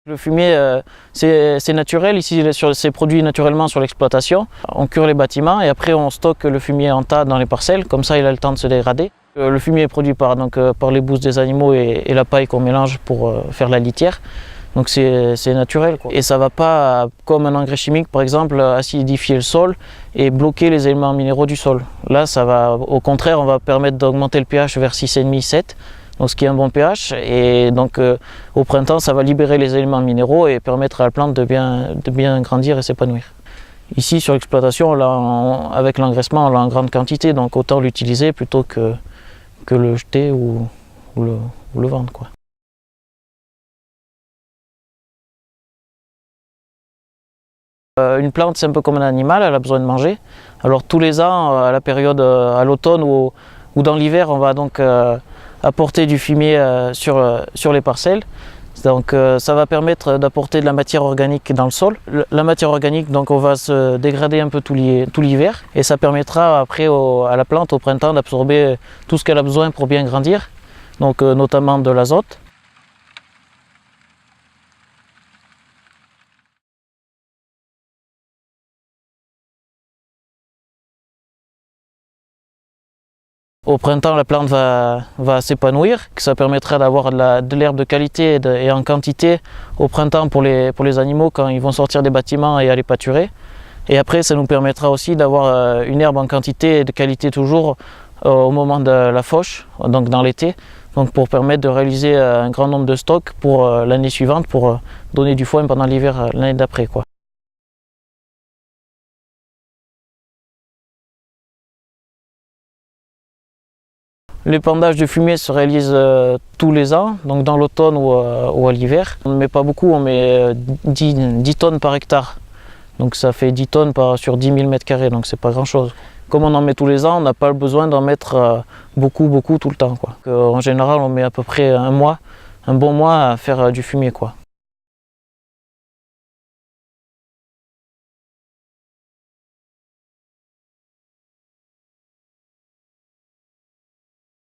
Le fumier, c'est naturel, ici c'est produit naturellement sur l'exploitation. On cure les bâtiments et après on stocke le fumier en tas dans les parcelles, comme ça il a le temps de se dégrader. Le fumier est produit par les bousses des animaux et la paille qu'on mélange pour faire la litière. Donc c'est naturel, quoi. Et ça ne va pas, comme un engrais chimique par exemple, acidifier le sol et bloquer les éléments minéraux du sol. Là, ça va, au contraire, on va permettre d'augmenter le pH vers 6,5-7. Donc ce qui est un bon pH, et donc au printemps ça va libérer les éléments minéraux et permettre à la plante de bien grandir et s'épanouir. Ici sur l'exploitation, avec l'engraissement on l'a en grande quantité, donc autant l'utiliser plutôt que le jeter ou le vendre, quoi. Une plante c'est un peu comme un animal, elle a besoin de manger. Alors tous les ans, à la période, à l'automne ou dans l'hiver, on va donc apporter du fumier sur les parcelles. Donc ça va permettre d'apporter de la matière organique dans le sol. La matière organique, donc on va se dégrader un peu tout l'hiver et ça permettra après à la plante au printemps d'absorber tout ce qu'elle a besoin pour bien grandir, donc notamment de l'azote. Au printemps, la plante va s'épanouir, ça permettra d'avoir de l'herbe de qualité et en quantité au printemps pour les animaux quand ils vont sortir des bâtiments et aller pâturer. Et après, ça nous permettra aussi d'avoir une herbe en quantité et de qualité toujours au moment de la fauche, donc dans l'été, donc pour permettre de réaliser un grand nombre de stocks pour l'année suivante, pour donner du foin pendant l'hiver l'année d'après, quoi. L'épandage de fumier se réalise tous les ans, donc dans l'automne ou à l'hiver. On ne met pas beaucoup, on met 10 tonnes par hectare. Donc ça fait 10 tonnes sur 10 000 m², donc c'est pas grand chose. Comme on en met tous les ans, on n'a pas besoin d'en mettre beaucoup tout le temps, quoi. En général, on met à peu près un bon mois à faire du fumier, quoi.